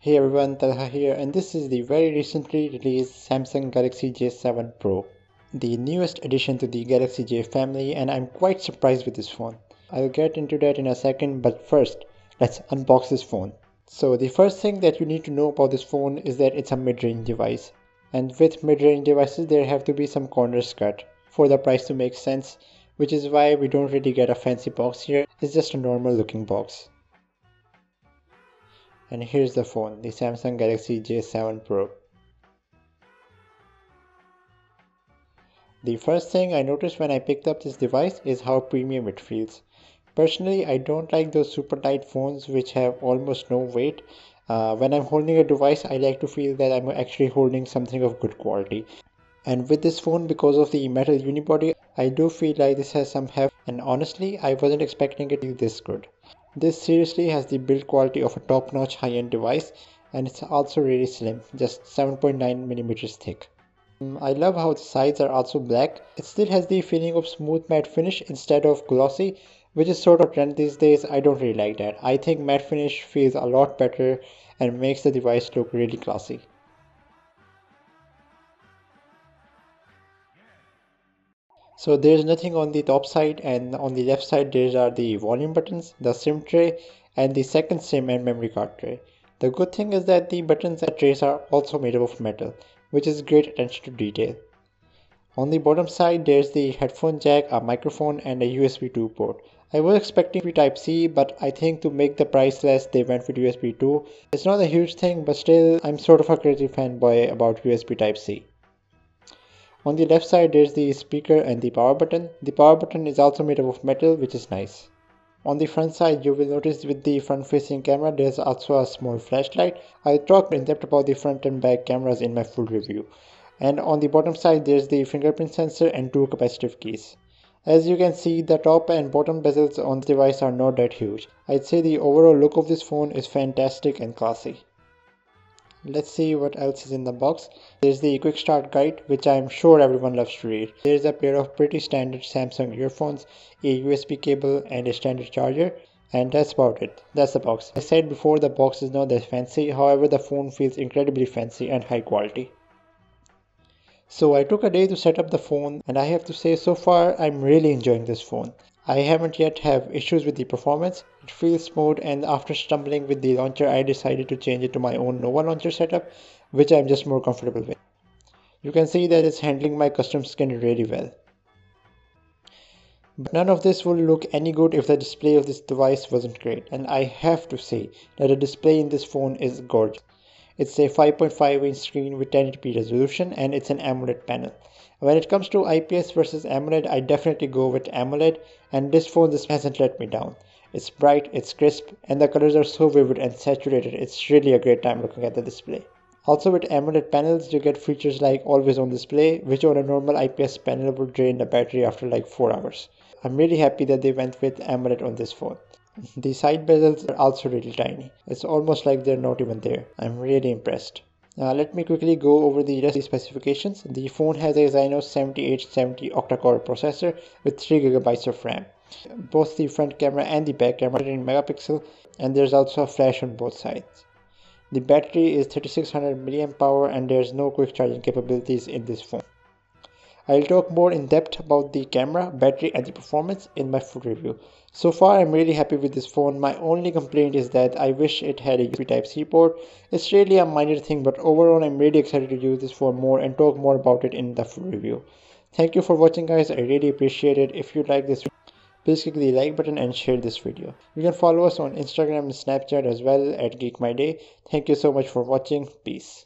Hey everyone, Talha here, and this is the very recently released Samsung Galaxy J7 Pro, the newest addition to the Galaxy J family, and I'm quite surprised with this phone. I'll get into that in a second, but first, let's unbox this phone. So the first thing that you need to know about this phone is that it's a mid-range device. And with mid-range devices, there have to be some corners cut for the price to make sense, which is why we don't really get a fancy box here. It's just a normal looking box. And here's the phone, the Samsung Galaxy J7 Pro. The first thing I noticed when I picked up this device is how premium it feels. Personally, I don't like those super light phones which have almost no weight. When I'm holding a device, I like to feel that I'm actually holding something of good quality. And with this phone, because of the metal unibody, I do feel like this has some heft, and honestly, I wasn't expecting it to be this good. This seriously has the build quality of a top-notch high-end device, and it's also really slim, just 7.9 mm thick. I love how the sides are also black. It still has the feeling of smooth matte finish instead of glossy, which is sort of trend these days. I don't really like that. I think matte finish feels a lot better and makes the device look really classy. So there's nothing on the top side, and on the left side there are the volume buttons, the SIM tray, and the second SIM and memory card tray. The good thing is that the buttons and trays are also made up of metal, which is great attention to detail. On the bottom side there's the headphone jack, a microphone, and a USB 2 port. I was expecting Type-C, but I think to make the price less they went with USB 2. It's not a huge thing, but still I'm sort of a crazy fanboy about USB Type-C. On the left side there's the speaker and the power button. The power button is also made up of metal, which is nice. On the front side you will notice with the front facing camera there's also a small flashlight. I'll talk in depth about the front and back cameras in my full review. And on the bottom side there's the fingerprint sensor and two capacitive keys. As you can see, the top and bottom bezels on the device are not that huge. I'd say the overall look of this phone is fantastic and classy. Let's see what else is in the box. There's the quick start guide, which I'm sure everyone loves to read. There's a pair of pretty standard Samsung earphones, a USB cable, and a standard charger. And that's about it. That's the box. I said before, the box is not that fancy, however the phone feels incredibly fancy and high quality. So I took a day to set up the phone, and I have to say so far I'm really enjoying this phone. I haven't yet have issues with the performance. It feels smooth, and after stumbling with the launcher I decided to change it to my own Nova launcher setup, which I'm just more comfortable with. You can see that it's handling my custom skin really well. But none of this would look any good if the display of this device wasn't great, and I have to say that the display in this phone is gorgeous. It's a 5.5-inch screen with 1080p resolution, and it's an AMOLED panel. When it comes to IPS versus AMOLED, I definitely go with AMOLED, and this phone just hasn't let me down. It's bright, it's crisp, and the colors are so vivid and saturated, it's really a great time looking at the display. Also with AMOLED panels, you get features like always on display, which on a normal IPS panel would drain the battery after like 4 hours. I'm really happy that they went with AMOLED on this phone. The side bezels are also really tiny. It's almost like they're not even there. I'm really impressed. Let me quickly go over the rest of the specifications. The phone has a Exynos 7870 octa-core processor with 3 GB of RAM. Both the front camera and the back camera are in megapixel, and there's also a flash on both sides. The battery is 3600 mAh and there's no quick charging capabilities in this phone. I'll talk more in depth about the camera, battery, and the performance in my full review. So far I'm really happy with this phone. My only complaint is that I wish it had a USB Type-C port. It's really a minor thing, but overall I'm really excited to use this phone more and talk more about it in the full review. Thank you for watching guys, I really appreciate it. If you like this video, please click the like button and share this video. You can follow us on Instagram and Snapchat as well at GeekMyDay. Thank you so much for watching. Peace.